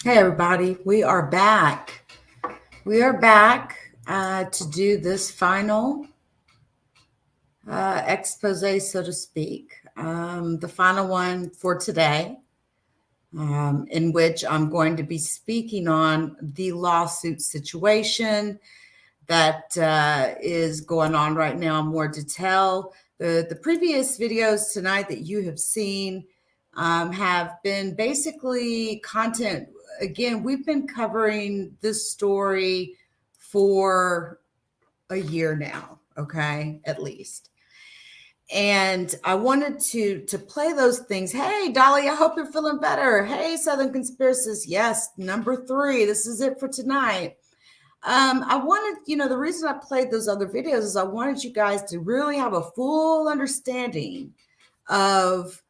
Hey, everybody, we are back. We are back to do this final expose, so to speak, the final one for today, in which I'm going to be speaking on the lawsuit situation that is going on right now in more detail. The previous videos tonight that you have seen have been basically content. Again, we've been covering this story for a year now, okay, at least. And I wanted to play those things. Hey, Dolly, I hope you're feeling better. Hey, Southern Conspiracists. Yes, number 3. This is it for tonight. I wanted, the reason I played those other videos is I wanted you guys to really have a full understanding of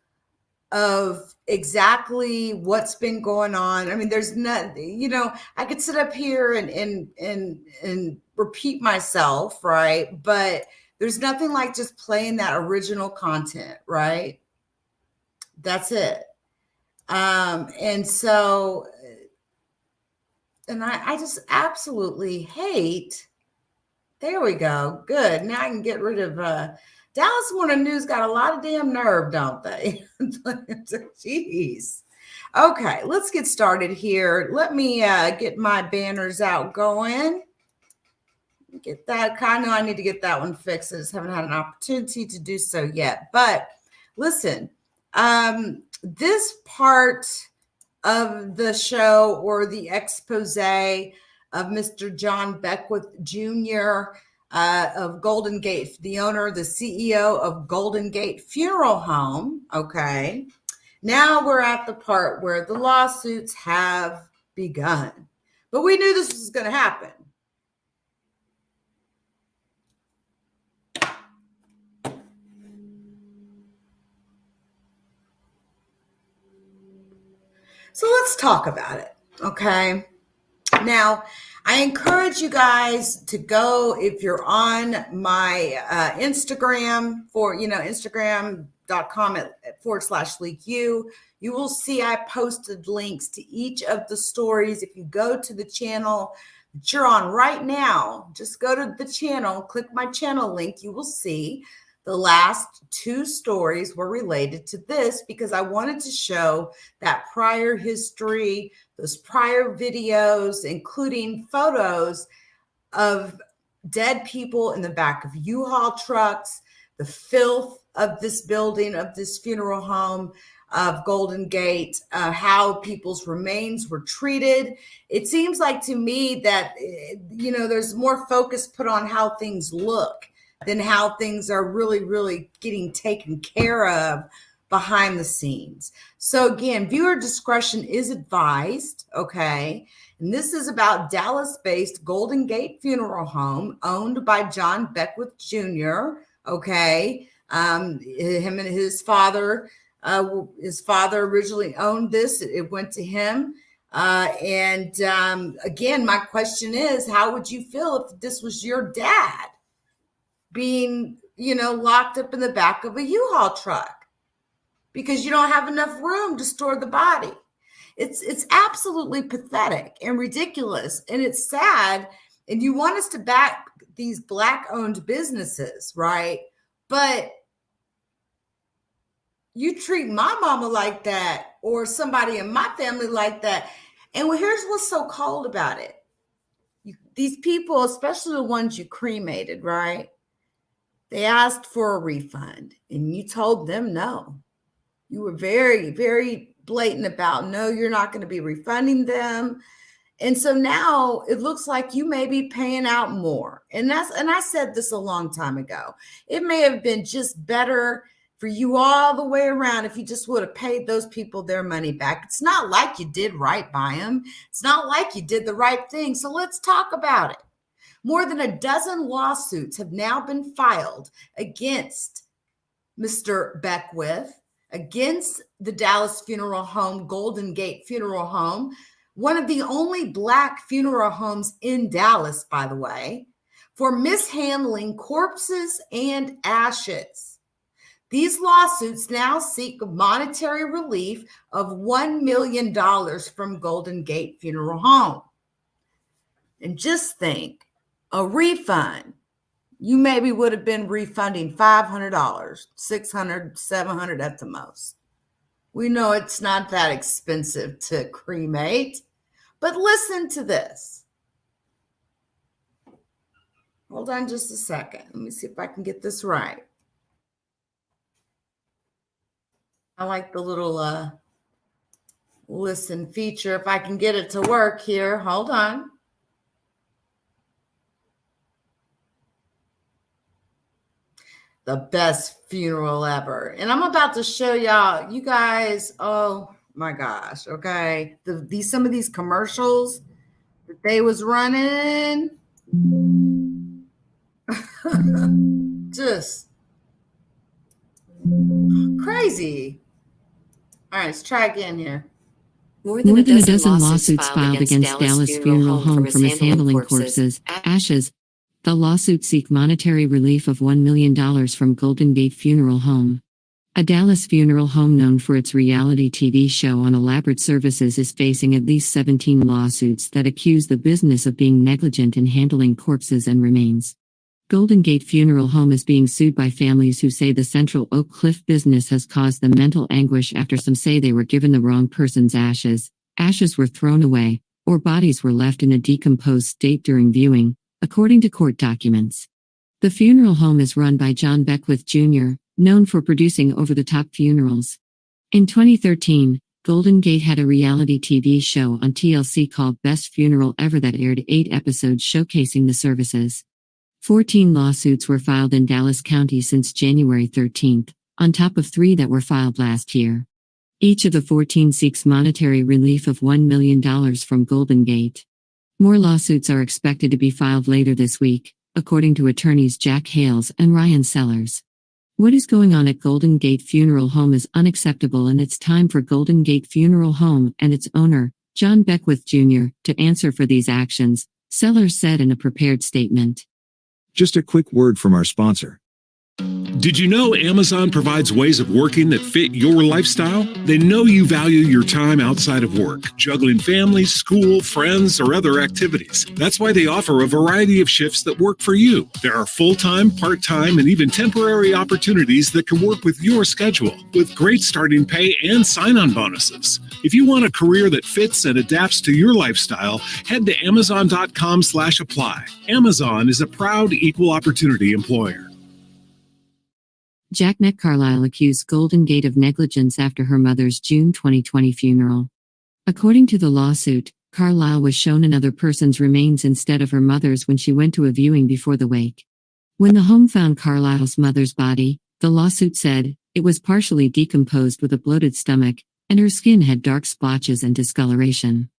exactly what's been going on. I mean, there's not, I could sit up here and repeat myself, right? But there's nothing like just playing that original content, right? That's it. And so, and I just absolutely hate. There we go. Good. Now I can get rid of Dallas Morning News. Got a lot of damn nerve, don't they? Jeez. Okay, let's get started here. Let me get my banners out going. Get that. I know I need to get that one fixed. I just haven't had an opportunity to do so yet. But listen, this part of the show, or the expose of Mr. John Beckwith Jr. Of Golden Gate, the owner, the CEO of Golden Gate Funeral Home. Okay. Now we're at the part where the lawsuits have begun. But we knew this was going to happen. So let's talk about it. Okay. Now, I encourage you guys to go, if you're on my Instagram, for, Instagram.com /LeakYou. You will see I posted links to each of the stories. If you go to the channel that you're on right now, just go to the channel, click my channel link. You will see the last 2 stories were related to this, because I wanted to show that prior history, those prior videos, including photos of dead people in the back of U-Haul trucks, the filth of this building, of this funeral home of Golden Gate, how people's remains were treated. It seems like to me that, there's more focus put on how things look than how things are really, really getting taken care of behind the scenes. So again, viewer discretion is advised, okay? And this is about Dallas-based Golden Gate Funeral Home, owned by John Beckwith Jr., okay? Him and his father originally owned this. It went to him. Again, my question is, how would you feel if this was your dad being, locked up in the back of a U-Haul truck because you don't have enough room to store the body? It's absolutely pathetic and ridiculous, and it's sad. And you want us to back these Black-owned businesses, right? But you treat my mama like that, or somebody in my family like that. And here's what's so cold about it. These people, especially the ones you cremated, right? They asked for a refund, and you told them no. You were very, very blatant about, no, you're not going to be refunding them. And so now it looks like you may be paying out more. And I said this a long time ago. It may have been just better for you all the way around if you just would have paid those people their money back. It's not like you did right by them. It's not like you did the right thing. So let's talk about it. More than a dozen lawsuits have now been filed against Mr. Beckwith, against the Dallas Funeral Home, Golden Gate Funeral Home, one of the only Black funeral homes in Dallas, by the way, for mishandling corpses and ashes. These lawsuits now seek monetary relief of $1 million from Golden Gate Funeral Home. And just think, a refund, you maybe would have been refunding $500, $600, $700 at the most. We know it's not that expensive to cremate, but listen to this. Hold on just a second. Let me see if I can get this right. I like the little listen feature. If I can get it to work here, hold on. The best funeral ever. And I'm about to show y'all, you guys, oh my gosh, okay. Some of these commercials that they was running, just crazy. All right, let's try again here. More than a dozen lawsuits filed against Dallas Funeral Home for mishandling corpses, ashes. The lawsuits seek monetary relief of $1 million from Golden Gate Funeral Home. A Dallas funeral home known for its reality TV show on elaborate services is facing at least 17 lawsuits that accuse the business of being negligent in handling corpses and remains. Golden Gate Funeral Home is being sued by families who say the Central Oak Cliff business has caused them mental anguish after some say they were given the wrong person's ashes were thrown away, or bodies were left in a decomposed state during viewing, according to court documents. The funeral home is run by John Beckwith Jr., known for producing over-the-top funerals. In 2013, Golden Gate had a reality TV show on TLC called Best Funeral Ever that aired 8 episodes showcasing the services. 14 lawsuits were filed in Dallas County since January 13th, on top of 3 that were filed last year. Each of the 14 seeks monetary relief of $1 million from Golden Gate. More lawsuits are expected to be filed later this week, according to attorneys Jack Hales and Ryan Sellers. What is going on at Golden Gate Funeral Home is unacceptable, and it's time for Golden Gate Funeral Home and its owner, John Beckwith Jr., to answer for these actions, Sellers said in a prepared statement. Just a quick word from our sponsor. Did you know Amazon provides ways of working that fit your lifestyle? They know you value your time outside of work, juggling family, school, friends, or other activities. That's why they offer a variety of shifts that work for you. There are full-time, part-time, and even temporary opportunities that can work with your schedule, with great starting pay and sign-on bonuses. If you want a career that fits and adapts to your lifestyle, head to Amazon.com/apply. Amazon is a proud equal opportunity employer. Jacknet Carlisle accused Golden Gate of negligence after her mother's June 2020 funeral. According to the lawsuit, Carlisle was shown another person's remains instead of her mother's when she went to a viewing before the wake. When the home found Carlisle's mother's body, the lawsuit said, it was partially decomposed with a bloated stomach, and her skin had dark splotches and discoloration.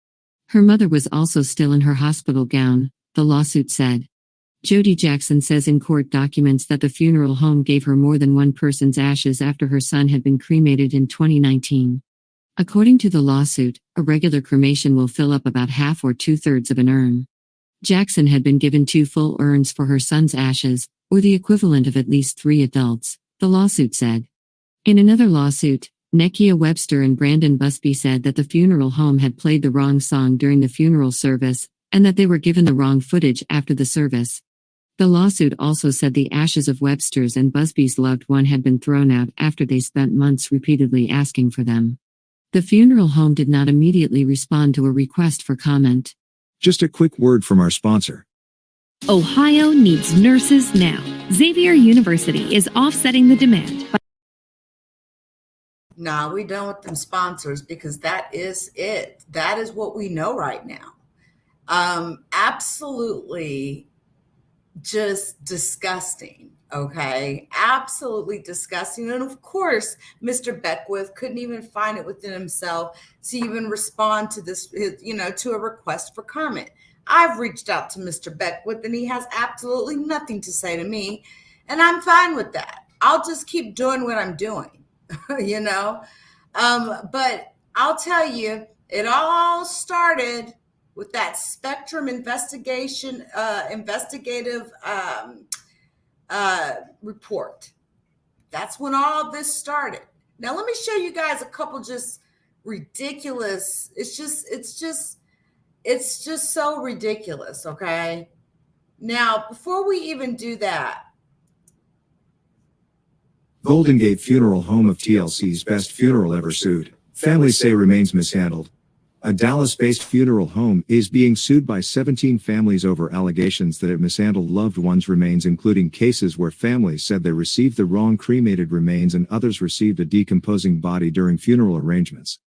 Her mother was also still in her hospital gown, the lawsuit said. Jody Jackson says in court documents that the funeral home gave her more than one person's ashes after her son had been cremated in 2019. According to the lawsuit, a regular cremation will fill up about half or 2/3 of an urn. Jackson had been given 2 full urns for her son's ashes, or the equivalent of at least 3 adults, the lawsuit said. In another lawsuit, Nekia Webster and Brandon Busby said that the funeral home had played the wrong song during the funeral service, and that they were given the wrong footage after the service. The lawsuit also said the ashes of Webster's and Busby's loved one had been thrown out after they spent months repeatedly asking for them. The funeral home did not immediately respond to a request for comment. Just a quick word from our sponsor. Ohio needs nurses now. Xavier University is offsetting the demand. Nah, we done with them sponsors because that is it. That is what we know right now. Absolutely just disgusting. Okay. Absolutely disgusting. And of course, Mr. Beckwith couldn't even find it within himself to even respond to this, to a request for comment. I've reached out to Mr. Beckwith and he has absolutely nothing to say to me. And I'm fine with that. I'll just keep doing what I'm doing, But I'll tell you, it all started with that Spectrum investigative report That's when all this started. Now, let me show you guys a couple just ridiculous. It's just so ridiculous. Okay. Now, before we even do that, Golden Gate Funeral Home of TLC's best funeral ever sued. Families say remains mishandled. A Dallas-based funeral home is being sued by 17 families over allegations that it mishandled loved ones' remains, including cases where families said they received the wrong cremated remains and others received a decomposing body during funeral arrangements.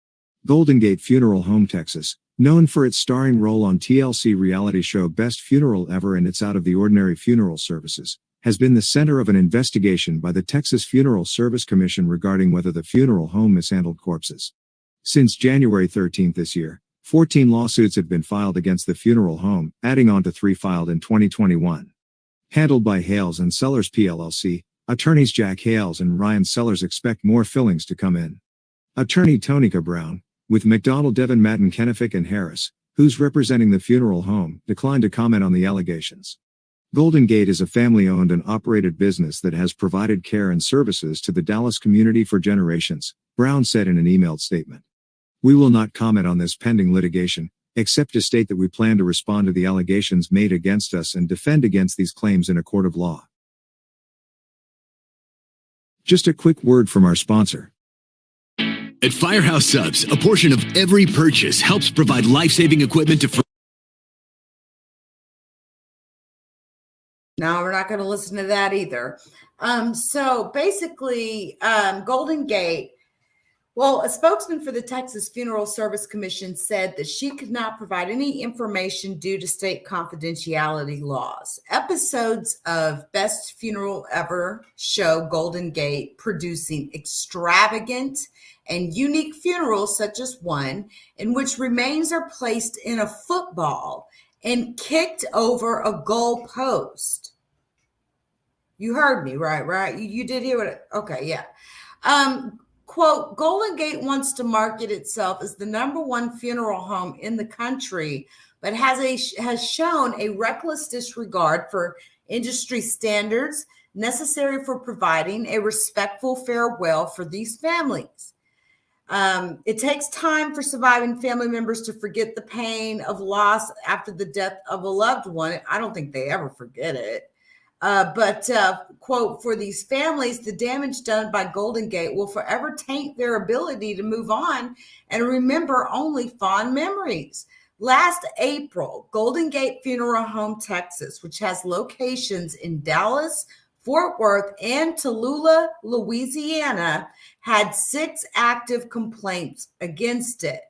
Golden Gate Funeral Home, Texas, known for its starring role on TLC reality show Best Funeral Ever and its out-of-the-ordinary funeral services, has been the center of an investigation by the Texas Funeral Service Commission regarding whether the funeral home mishandled corpses. Since January 13 this year, 14 lawsuits have been filed against the funeral home, adding on to 3 filed in 2021. Handled by Hales and Sellers PLLC, attorneys Jack Hales and Ryan Sellers expect more fillings to come in. Attorney Tonika Brown, with McDonald, Devin, Madden, Kennefic, and Harris, who's representing the funeral home, declined to comment on the allegations. Golden Gate is a family-owned and operated business that has provided care and services to the Dallas community for generations, Brown said in an emailed statement. We will not comment on this pending litigation, except to state that we plan to respond to the allegations made against us and defend against these claims in a court of law. Just a quick word from our sponsor. At Firehouse Subs, a portion of every purchase helps provide life-saving equipment to... No, we're not going to listen to that either. So basically, Golden Gate, well, a spokesman for the Texas Funeral Service Commission said that she could not provide any information due to state confidentiality laws. Episodes of Best Funeral Ever show Golden Gate producing extravagant and unique funerals, such as one in which remains are placed in a football and kicked over a goal post. You heard me, right? You did hear it. Okay, yeah. Quote, Golden Gate wants to market itself as the #1 funeral home in the country, but has shown a reckless disregard for industry standards necessary for providing a respectful farewell for these families. It takes time for surviving family members to forget the pain of loss after the death of a loved one. I don't think they ever forget it. But quote, for these families, the damage done by Golden Gate will forever taint their ability to move on and remember only fond memories. Last April, Golden Gate Funeral Home, Texas, which has locations in Dallas, Fort Worth, and Tallulah, Louisiana, had 6 active complaints against it.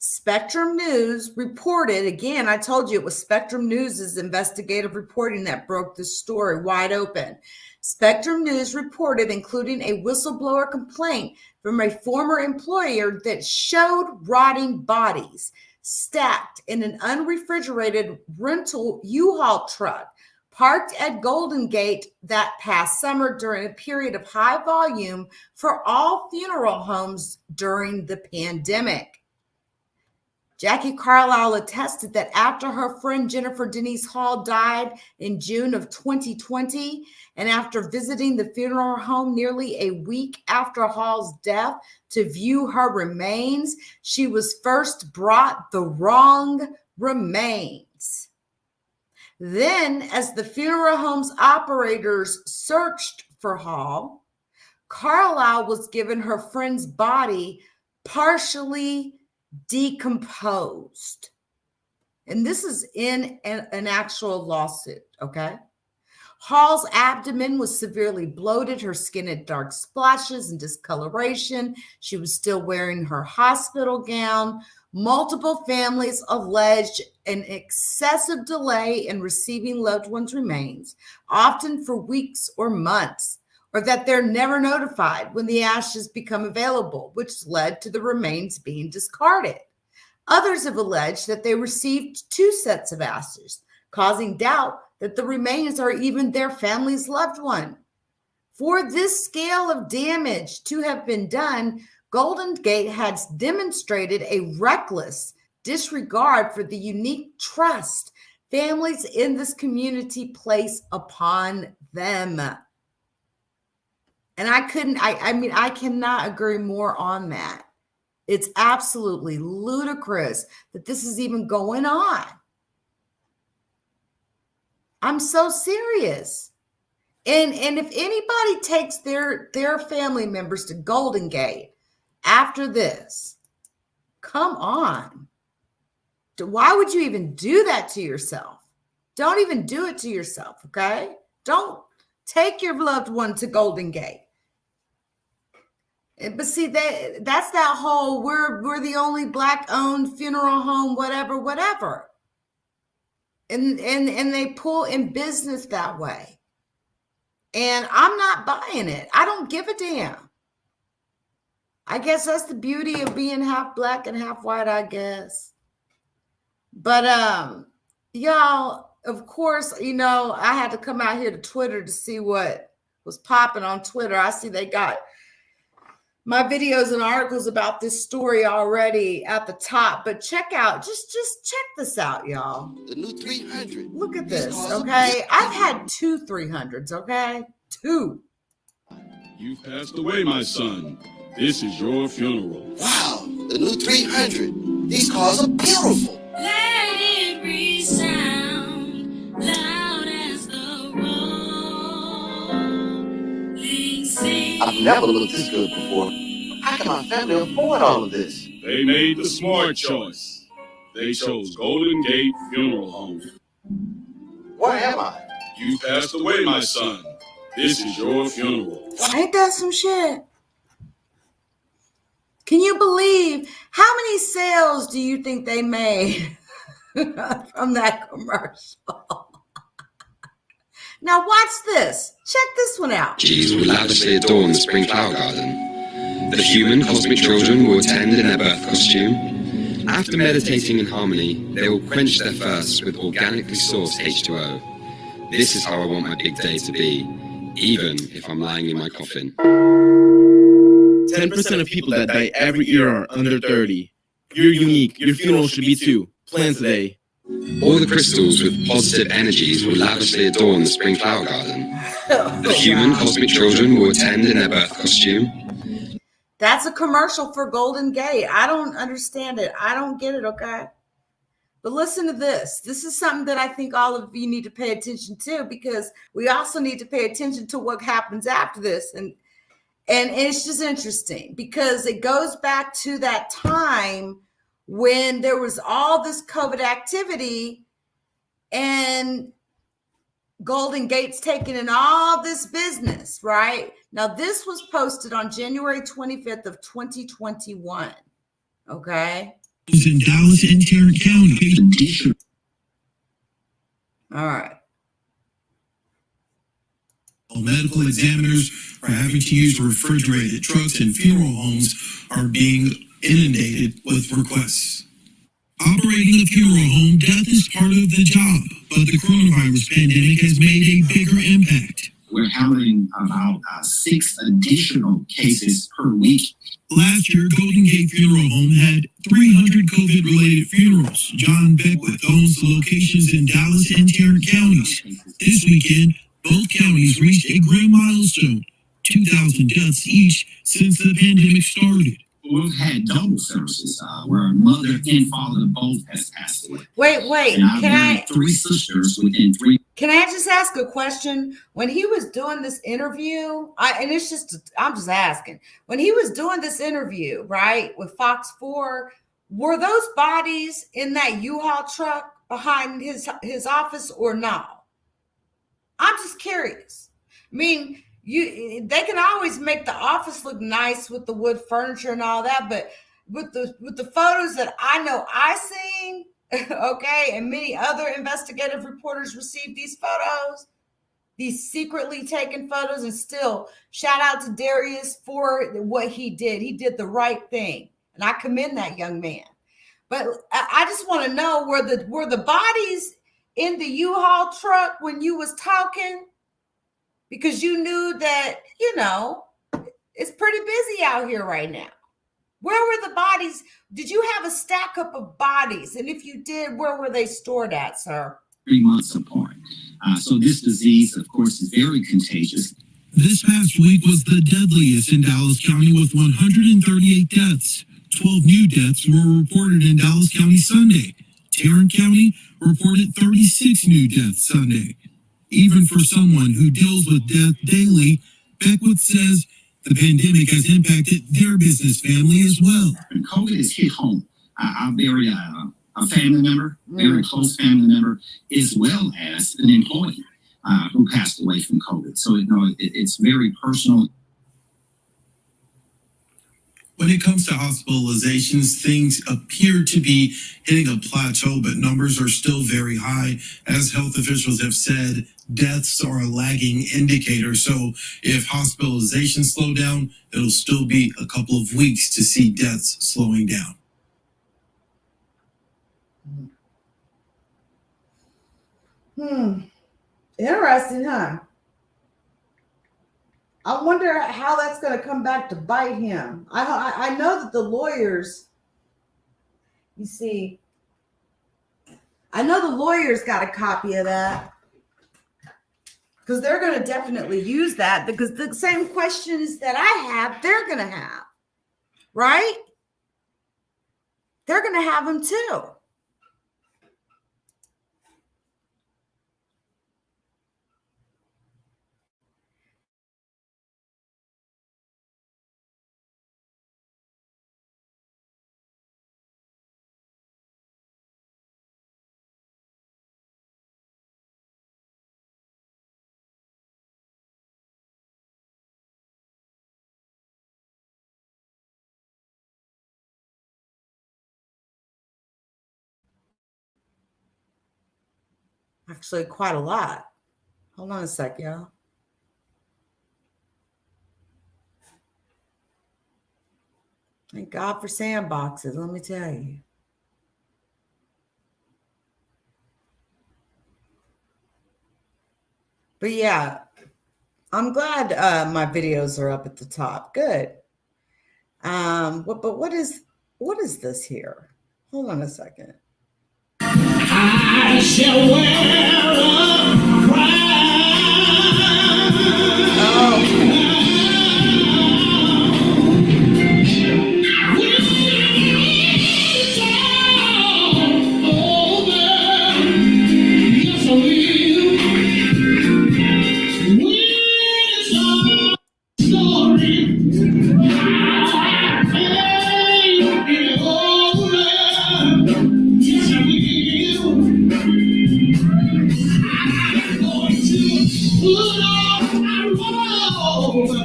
Spectrum News reported, again, I told you it was Spectrum News' investigative reporting that broke the story wide open. Spectrum News reported, including a whistleblower complaint from a former employer that showed rotting bodies stacked in an unrefrigerated rental U-Haul truck parked at Golden Gate that past summer during a period of high volume for all funeral homes during the pandemic. Jackie Carlisle attested that after her friend Jennifer Denise Hall died in June of 2020, and after visiting the funeral home nearly a week after Hall's death to view her remains, she was first brought the wrong remains. Then, as the funeral home's operators searched for Hall, Carlisle was given her friend's body partially decomposed. And this is in an actual lawsuit, okay? Hall's abdomen was severely bloated. Her skin had dark splashes and discoloration. She was still wearing her hospital gown. Multiple families alleged an excessive delay in receiving loved ones' remains, often for weeks or months, or that they're never notified when the ashes become available, which led to the remains being discarded. Others have alleged that they received 2 sets of ashes, causing doubt that the remains are even their family's loved one. For this scale of damage to have been done, Golden Gate has demonstrated a reckless disregard for the unique trust families in this community place upon them. And I cannot agree more on that. It's absolutely ludicrous that this is even going on. I'm so serious. And if anybody takes their family members to Golden Gate after this, come on. Why would you even do that to yourself? Don't even do it to yourself, okay? Don't take your loved one to Golden Gate. But see, that's that whole we're the only Black-owned funeral home, whatever. And they pull in business that way. And I'm not buying it. I don't give a damn. I guess that's the beauty of being half Black and half white, I guess. But y'all, of course, you know, I had to come out here to Twitter to see what was popping on Twitter. I see they got my videos and articles about this story already at the top, but check just check this out, y'all. The new 300. Look at this, okay? I've had 2 300s, okay? 2. You've passed away, my son. This is your funeral. Wow, the new 300. These cars are beautiful. Let it resound loud as the rolling sea. I've never looked this good before. How can my family afford all of this? They made the smart choice. They chose Golden Gate Funeral Home. Where am I? You passed away, my son. This is your funeral. Ain't that some shit? Can you believe how many sales do you think they made from that commercial? Now watch this. Check this one out. Trees will lavishly adorn the spring flower garden. The human cosmic children will attend in their birth costume. After meditating in harmony, they will quench their thirsts with organically sourced H2O. This is how I want my big day to be, even if I'm lying in my coffin. 10% of people that die every year are under 30. You're unique. Your funeral should be too. Plan today. All the crystals with positive energies will lavishly adorn the spring flower garden. The human cosmic children will attend in their birth costume. That's a commercial for Golden Gate. I don't understand it. I don't get it, okay? But listen to this. This is something that I think all of you need to pay attention to, because we also need to pay attention to what happens after this. And it's just interesting because it goes back to that time when there was all this COVID activity and Golden Gate's taking in all this business, right? Now, this was posted on January 25th of 2021, okay? In Dallas and Tarrant County. All right. Medical examiners are having to use refrigerated trucks, and funeral homes are being inundated with requests. Operating a funeral home, death is part of the job, but the coronavirus pandemic has made a bigger impact. We're having about 6 additional cases per week. Last year, Golden Gate Funeral Home had 300 COVID-related funerals. John Beckwith owns the locations in Dallas and Tarrant counties. This weekend, both counties reached a grim milestone, 2,000 deaths each since the pandemic started. We've had double services where a mother and father both has passed away. Wait. And I've 3 sisters within 3. Can I just ask a question? When he was doing this interview, I'm just asking. When he was doing this interview, right, with Fox 4, were those bodies in that U-Haul truck behind his office or no? I'm just curious. I mean, they can always make the office look nice with the wood furniture and all that, but with the photos that I know I seen, okay, and many other investigative reporters received these photos, these secretly taken photos, and still shout out to Darius for what he did. He did the right thing, and I commend that young man. But I just want to know, were the bodies in the U-Haul truck when you was talking? Because you knew that, it's pretty busy out here right now. Where were the bodies? Did you have a stack up of bodies? And if you did, where were they stored at, sir? 3 months apart. So this disease, of course, is very contagious. This past week was the deadliest in Dallas County with 138 deaths. 12 new deaths were reported in Dallas County Sunday. Tarrant County reported 36 new deaths Sunday. Even for someone who deals with death daily, Beckwith says the pandemic has impacted their business family as well. When COVID has hit home, I buried a family member, very close family member, as well as an employee who passed away from COVID. So, it's very personal. When it comes to hospitalizations, things appear to be hitting a plateau, but numbers are still very high. As health officials have said, deaths are a lagging indicator. So if hospitalizations slow down, it'll still be a couple of weeks to see deaths slowing down. Interesting, huh? I wonder how that's going to come back to bite him. I know that the lawyers, you see, I know the lawyers got a copy of that because they're going to definitely use that because the same questions that I have, they're going to have, right? They're going to have them too. Actually, quite a lot. Hold on a sec, y'all. Thank God for sandboxes, let me tell you. But yeah, I'm glad my videos are up at the top. Good. But what is this here? Hold on a second. I shall wear a crown.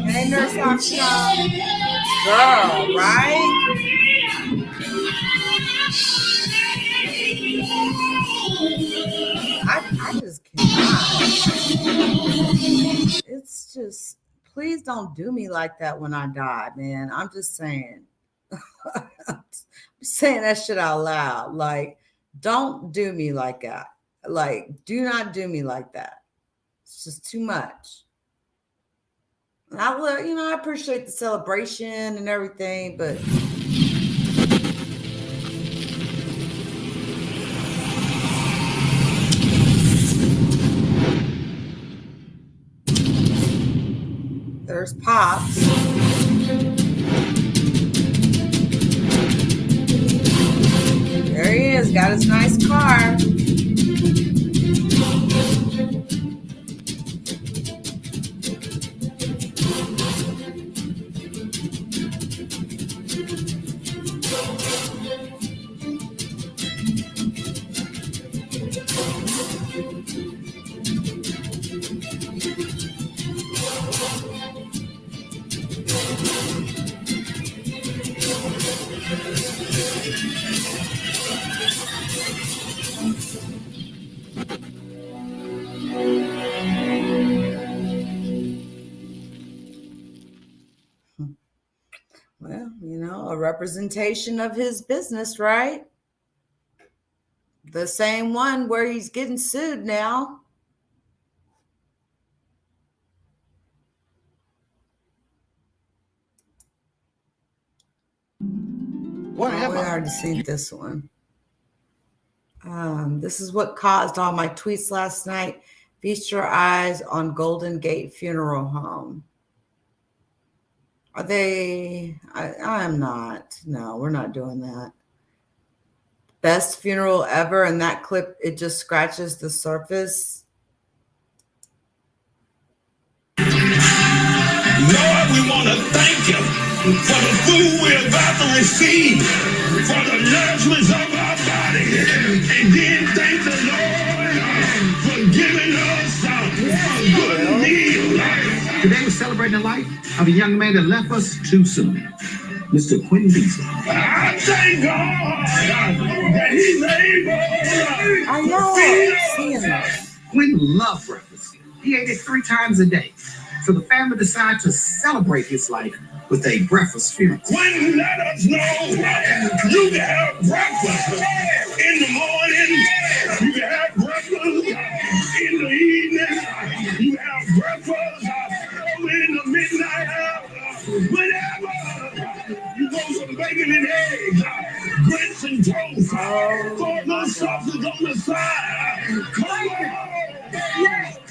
Hey, Nurse Armstrong. Girl, right? I just cannot. It's just, please don't do me like that when I die, man. I'm just saying. I'm saying that shit out loud. Like, don't do me like that. Like, do not do me like that. It's just too much. And I will, I appreciate the celebration and everything, but there's Pops. There he is, got his nice car. Well, a representation of his business, right? The same one where he's getting sued now. What am we I? already seen this one. This is what caused all my tweets last night. Feast your eyes on Golden Gate Funeral Home. Are they? I'm not. No, we're not doing that. Best funeral ever. And that clip, it just scratches the surface. Lord, we want to thank you for the food we're about to receive, for the nourishment of our body, and then thank the Lord for giving us a good meal. Today we're celebrating the life of a young man that left us too soon, Mr. Quentin Beasley. I thank God that he's able to feed us. Quentin loved breakfast. He ate it 3 times a day. So the family decided to celebrate his life with a breakfast funeral. Quentin let us know you can have breakfast in the morning, you can have breakfast in the evening, you can have breakfast in the midnight hour, whenever you want some bacon and eggs, grits and toast, throw the sausage on the side. Come on!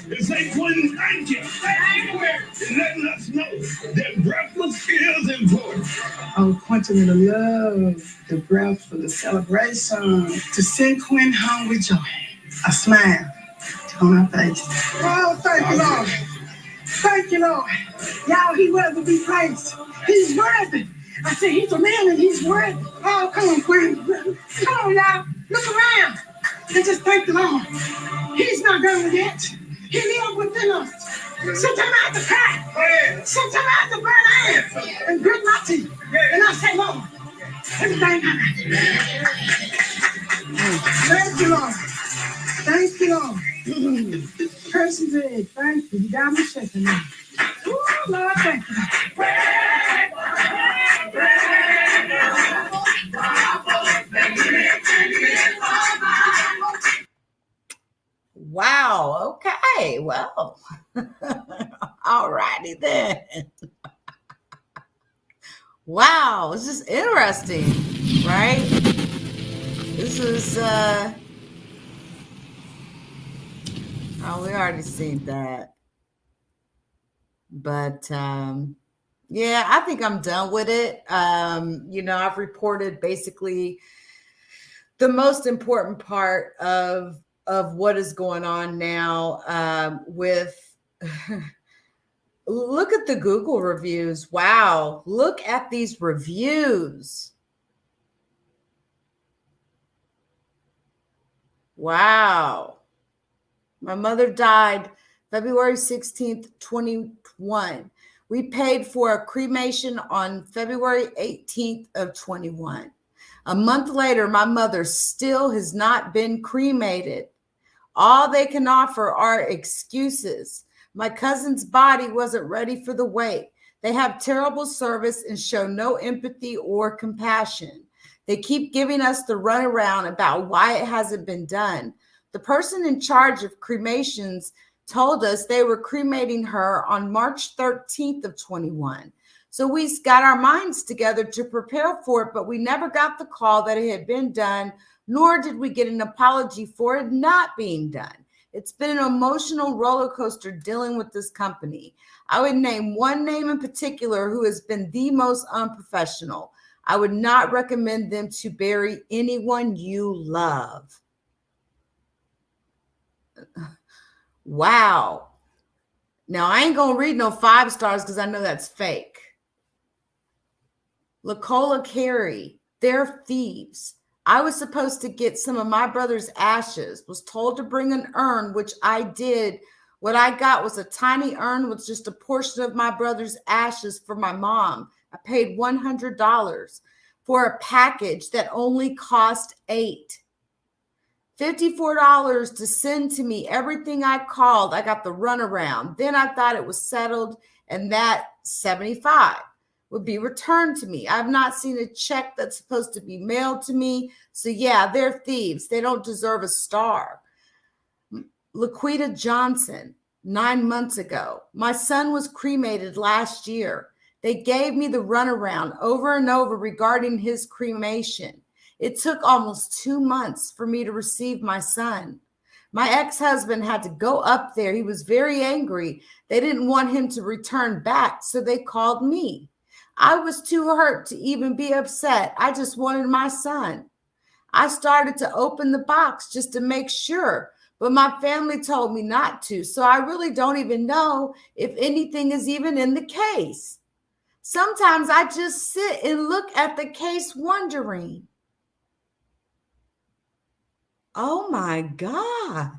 And say, Quentin, thank you. And letting us know that breakfast is important. Oh, Quentin would have loved the breath for the celebration. To send Quentin home with joy. A smile on our face. Oh, thank you, Lord. Thank you, Lord. Y'all, he worthy to be praised. He's worthy. I said, he's a man and he's worthy. Oh, come on, Quentin. Come on, y'all. Look around. And just thank the Lord. He's not done yet. He lives within us. Sometimes I have to cry. Sometimes I have to burn hands and grit my teeth. And I say, Lord, everything I thank you, Lord. Thank you, Lord. Person's egg. Thank you. You got me shaking now. Oh, Lord, thank you. Wow. Okay. Well, all righty then. Wow. It's just interesting, right? This is, oh, we already seen that. But, yeah, I think I'm done with it. You know, I've reported basically the most important part of what is going on now with look at the Google reviews. Wow. Look at these reviews. Wow. My mother died February 16th, 21. We paid for a cremation on February 18th of 21. A month later, my mother still has not been cremated. All they can offer are excuses. My cousin's body wasn't ready for the wait. They have terrible service and show no empathy or compassion. They keep giving us the runaround about why it hasn't been done. The person in charge of cremations told us they were cremating her on March 13th of 21. So we got our minds together to prepare for it, but we never got the call that it had been done, nor did we get an apology for it not being done. It's been an emotional roller coaster dealing with this company. I would name one name in particular who has been the most unprofessional. I would not recommend them to bury anyone you love. Wow. Now, I ain't going to read no 5 stars because I know that's fake. LaCola Carey, they're thieves. I was supposed to get some of my brother's ashes, was told to bring an urn, which I did. What I got was a tiny urn with just a portion of my brother's ashes for my mom. I paid $100 for a package that only cost $8. $54 to send to me everything I called. I got the runaround. Then I thought it was settled, and that $75 would be returned to me. I've not seen a check that's supposed to be mailed to me. So yeah, they're thieves. They don't deserve a star. Laquita Johnson, 9 months ago. My son was cremated last year. They gave me the runaround over and over regarding his cremation. It took almost 2 months for me to receive my son. My ex-husband had to go up there. He was very angry. They didn't want him to return back, so they called me. I was too hurt to even be upset. I just wanted my son. I started to open the box just to make sure, but my family told me not to, so I really don't even know if anything is even in the case. Sometimes I just sit and look at the case wondering, oh my God.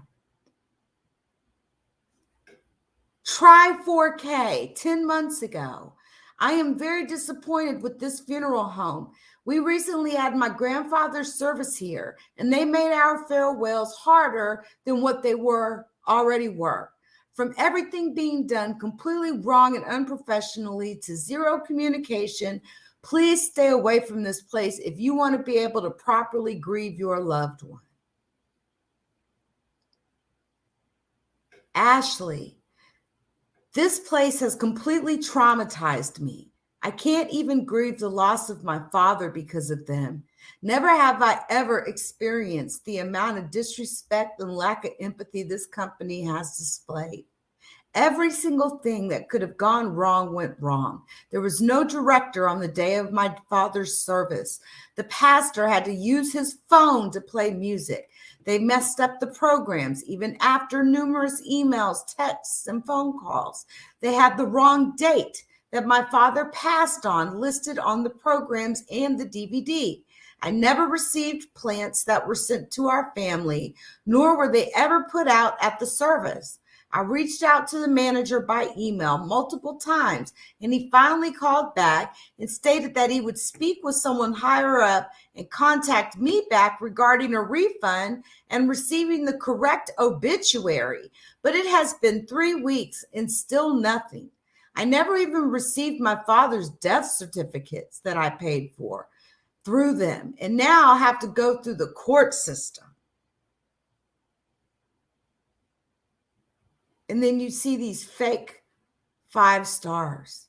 Try 4K 10 months ago. I am very disappointed with this funeral home. We recently had my grandfather's service here, and they made our farewells harder than what they already were. From everything being done completely wrong and unprofessionally to zero communication, please stay away from this place if you want to be able to properly grieve your loved one. Ashley, this place has completely traumatized me. I can't even grieve the loss of my father because of them. Never have I ever experienced the amount of disrespect and lack of empathy this company has displayed. Every single thing that could have gone wrong went wrong. There was no director on the day of my father's service. The pastor had to use his phone to play music. They messed up the programs, even after numerous emails, texts, and phone calls. They had the wrong date that my father passed on listed on the programs and the DVD. I never received plants that were sent to our family, nor were they ever put out at the service. I reached out to the manager by email multiple times, and he finally called back and stated that he would speak with someone higher up and contact me back regarding a refund and receiving the correct obituary. But it has been 3 weeks and still nothing. I never even received my father's death certificates that I paid for through them, and now I have to go through the court system. And then you see these fake 5 stars.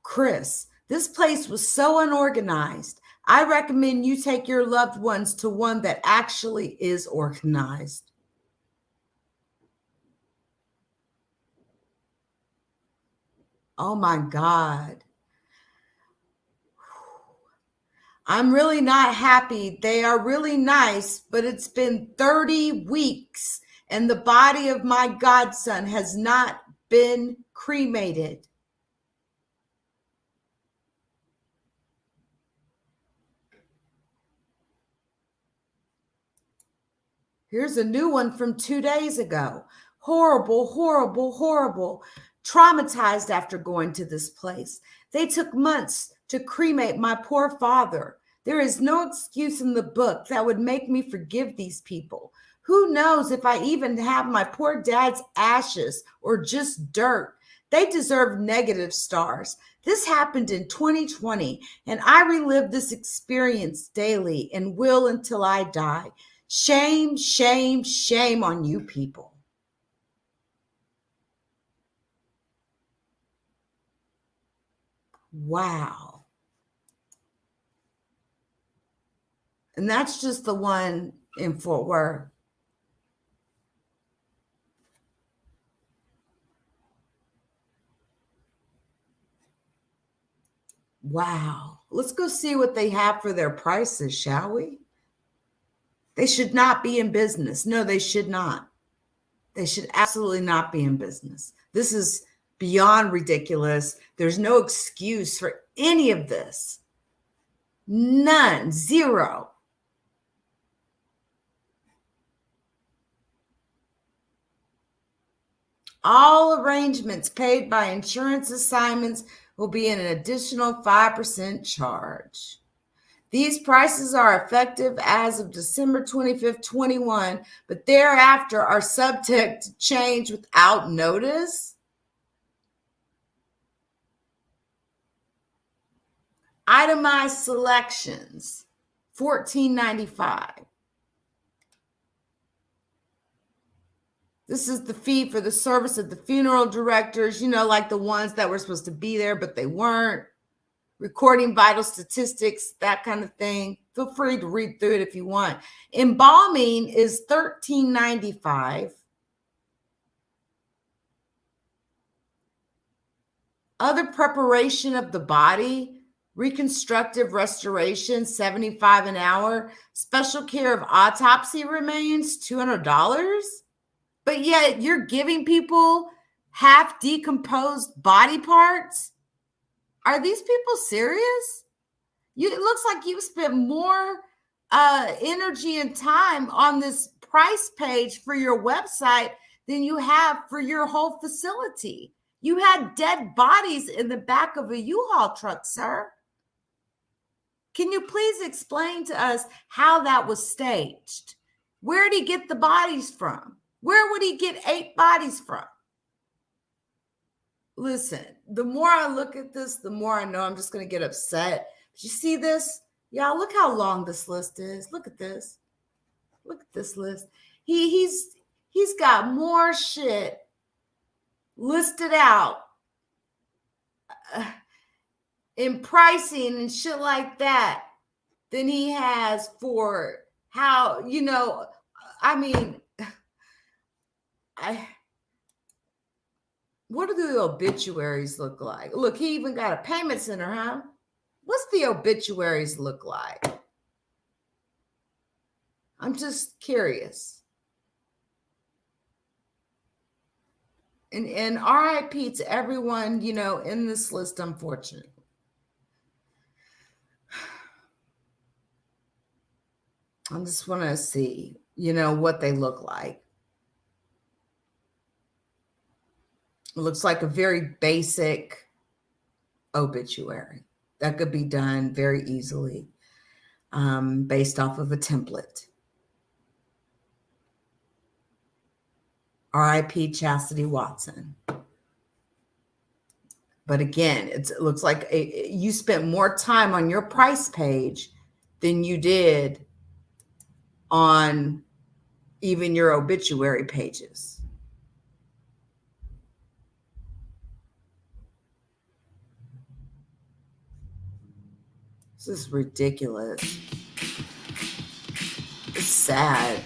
Chris, this place was so unorganized. I recommend you take your loved ones to one that actually is organized. Oh my God. I'm really not happy. They are really nice, but it's been 30 weeks and the body of my godson has not been cremated. Here's a new one from 2 days ago. Horrible, horrible, horrible. Traumatized after going to this place. They took months to cremate my poor father. There is no excuse in the book that would make me forgive these people. Who knows if I even have my poor dad's ashes or just dirt. They deserve negative stars. This happened in 2020, and I relive this experience daily and will until I die. Shame, shame, shame on you people. Wow. And that's just the one in Fort Worth. Wow. Let's go see what they have for their prices, shall we? They should not be in business. No, they should not. They should absolutely not be in business. This is beyond ridiculous. There's no excuse for any of this. None. Zero. All arrangements paid by insurance assignments will be an additional 5% charge. These prices are effective as of December 25th, 21, but thereafter are subject to change without notice. Itemized selections, $14.95. This is the fee for the service of the funeral directors, you know, like the ones that were supposed to be there, but they weren't. Recording vital statistics, that kind of thing, Feel free to read through it if you want. Embalming is $13.95. Other preparation of the body, reconstructive restoration, $75 an hour. Special care of autopsy remains, $200. But yet you're giving people half decomposed body parts. Are these people serious? It looks like you've spent more energy and time on this price page for your website than you have for your whole facility. You had dead bodies in the back of a U-Haul truck, sir. Can you please explain to us how that was staged? Where did he get the bodies from? Where would he get 8 bodies from? Listen, the more I look at this, the more I know I'm just going to get upset. But you see this? Y'all, look how long this list is. Look at this. Look at this list. He's got more shit listed out in pricing and shit like that than he has for how, what do the obituaries look like? Look, he even got a payment center, huh? What's the obituaries look like? I'm just curious. And RIP to everyone, in this list, unfortunately. I just want to see, what they look like. It looks like a very basic obituary that could be done very easily based off of a template. RIP Chastity Watson. But again, it looks like you spent more time on your price page than you did on even your obituary pages. This is ridiculous. It's sad.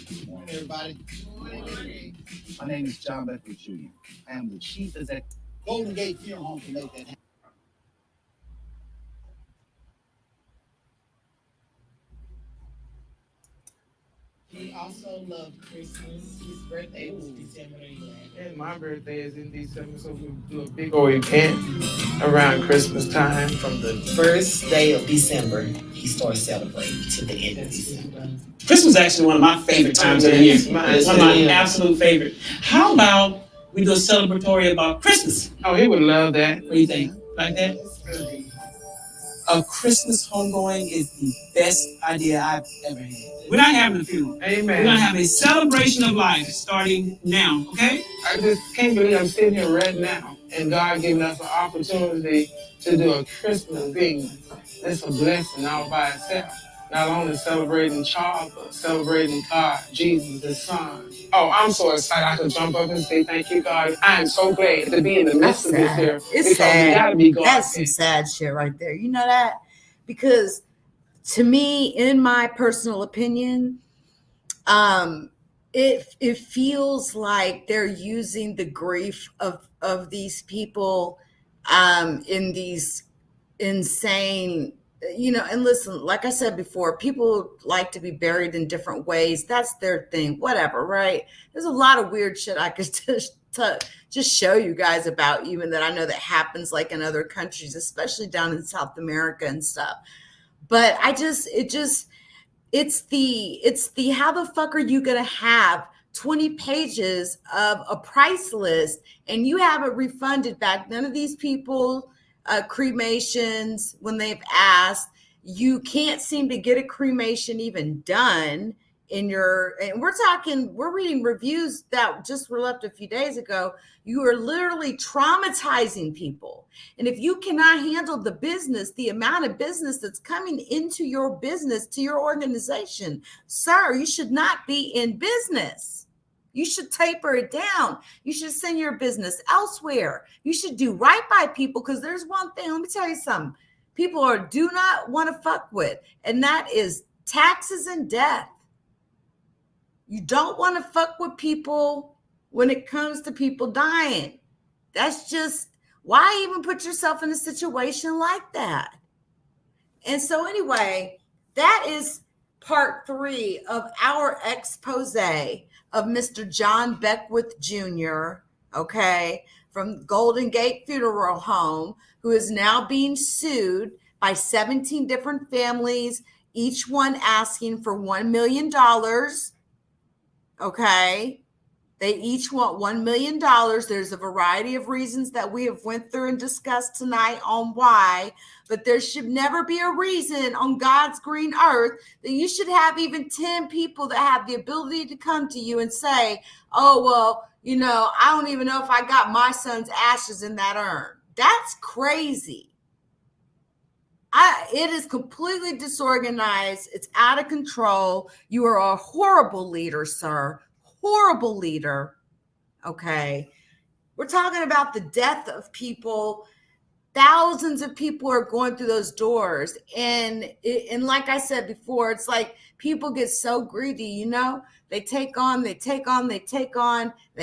Good morning, everybody. My name is John Beckwith Jr. I am the chief executive. Golden Gate Funeral Home to make that happen. He also loved Christmas. His birthday was December 11th. And my birthday is in December, so we do a big old event around Christmas time. From the first day of December, he starts celebrating to the end of December. Christmas is actually one of my favorite times of the year. It's one of my absolute favorite. How about we do a celebratory about Christmas? Oh, he would love that. What do you think? Like that? A Christmas homegoing is the best idea I've ever had. We're not having a funeral. Amen. We're going to have a celebration of life starting now, okay? I just can't believe I'm sitting here right now and God giving us an opportunity to do a Christmas thing. It's a blessing all by itself. Not only celebrating Charles, but celebrating God, Jesus, His Son. Oh, I'm so excited I could jump up and say thank you, God. I am so glad to be in the midst of this here. It's sad. We gotta be God. That's some sad shit right there. You know that? Because to me, in my personal opinion, it feels like they're using the grief of these people in these insane, and listen, like I said before, people like to be buried in different ways. That's their thing, whatever, right? There's a lot of weird shit I could just show you guys about, even that I know that happens like in other countries, especially down in South America and stuff. But it's the how the fuck are you gonna have 20 pages of a price list and you have it refunded back? None of these people cremations, when they've asked, you can't seem to get a cremation even done in your, and we're reading reviews that just were left a few days ago. You are literally traumatizing people. And if you cannot handle the business, the amount of business that's coming into your business, to your organization, sir, you should not be in business. You should taper it down. You should send your business elsewhere. You should do right by people, because there's one thing, let me tell you something, people do not want to fuck with, and that is taxes and death. You don't want to fuck with people when it comes to people dying. That's just, why even put yourself in a situation like that? And so anyway, that is part 3 of our expose of Mr. John Beckwith Jr., okay, from Golden Gate Funeral Home, who is now being sued by 17 different families, each one asking for $1 million, okay? They each want $1 million. There's a variety of reasons that we have went through and discussed tonight on why, but there should never be a reason on God's green earth that you should have even 10 people that have the ability to come to you and say, oh, well, you know, I don't even know if I got my son's ashes in that urn. That's crazy. It is completely disorganized. It's out of control. You are a horrible leader, sir. Horrible leader. Okay. We're talking about the death of people. Thousands of people are going through those doors. And like I said before, it's like people get so greedy, you know, they take on. They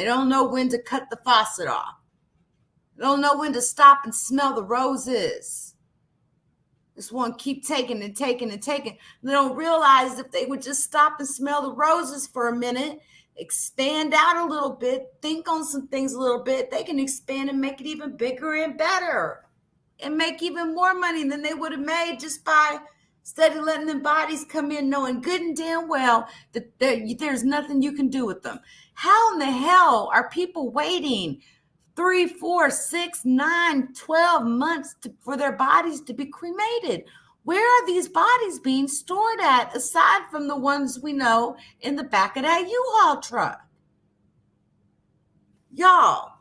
don't know when to cut the faucet off. They don't know when to stop and smell the roses. Just want to keep taking and taking and taking. They don't realize if they would just stop and smell the roses for a minute, expand out a little bit, think on some things a little bit, they can expand and make it even bigger and better and make even more money than they would have made just by steady letting them bodies come in, knowing good and damn well that there's nothing you can do with them. How in the hell are people waiting 3, 4, 6, 9, 12 months for their bodies to be cremated? Where are these bodies being stored at, aside from the ones we know in the back of that U-Haul truck? Y'all,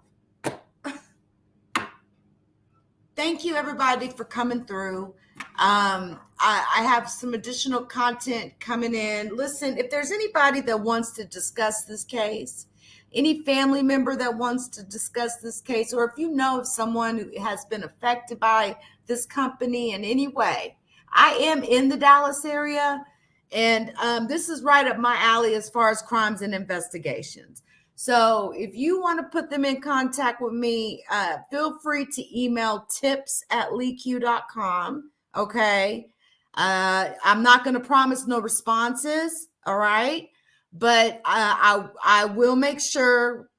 thank you everybody for coming through. I have some additional content coming in. Listen, if there's anybody that wants to discuss this case, any family member that wants to discuss this case, or if you know of someone who has been affected by this company in any way, I am in the Dallas area, and this is right up my alley as far as crimes and investigations. So if you want to put them in contact with me, feel free to email tips@LeakYou.com, okay? I'm not going to promise no responses, all right? But I will make sure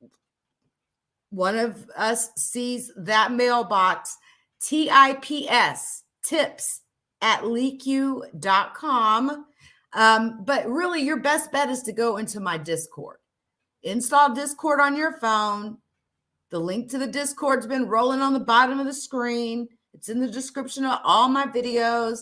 one of us sees that mailbox, tips@LeakYou.com. But really, your best bet is to go into my Discord. Install Discord on your phone. The link to the Discord's been rolling on the bottom of the screen. It's in the description of all my videos.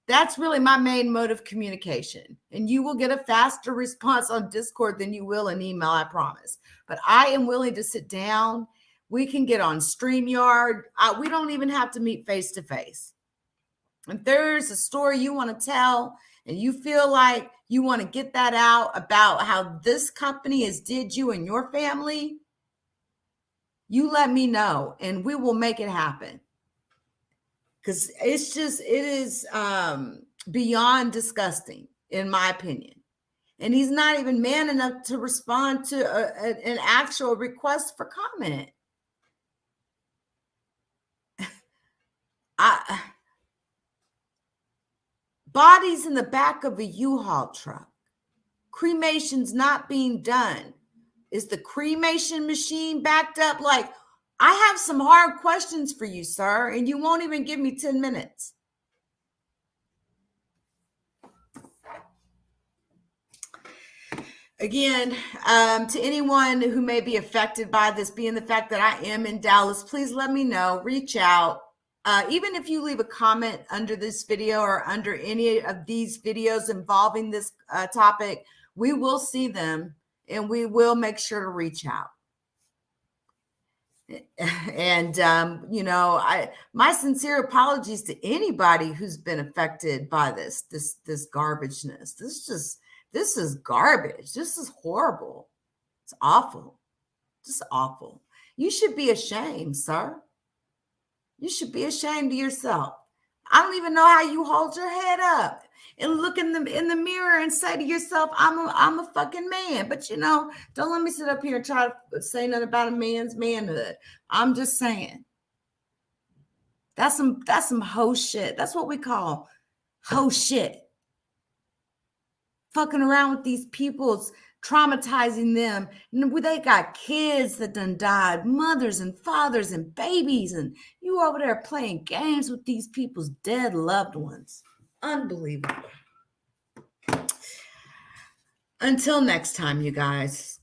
That's really my main mode of communication. And you will get a faster response on Discord than you will in email, I promise. But I am willing to sit down. We can get on StreamYard. We don't even have to meet face to face. If there's a story you want to tell and you feel like you want to get that out about how this company has did you and your family, you let me know and we will make it happen. Because it is beyond disgusting, in my opinion. And he's not even man enough to respond to an actual request for comment. Bodies in the back of a U-Haul truck. Cremation's not being done. Is the cremation machine backed up? Like, I have some hard questions for you, sir, and you won't even give me 10 minutes. Again, to anyone who may be affected by this, being the fact that I am in Dallas, please let me know. Reach out. Even if you leave a comment under this video or under any of these videos involving this topic, we will see them and we will make sure to reach out. And, you know, my sincere apologies to anybody who's been affected by this garbageness. This is garbage. This is horrible. It's awful. Just awful. You should be ashamed, sir. You should be ashamed of yourself. I don't even know how you hold your head up and look in the mirror and say to yourself, I'm a fucking man. But don't let me sit up here and try to say nothing about a man's manhood. I'm just saying. That's some hoe shit. That's what we call hoe shit. Fucking around with these people's traumatizing them. They got kids that done died, mothers and fathers and babies, and you over there playing games with these people's dead loved ones. Unbelievable. Until next time, you guys.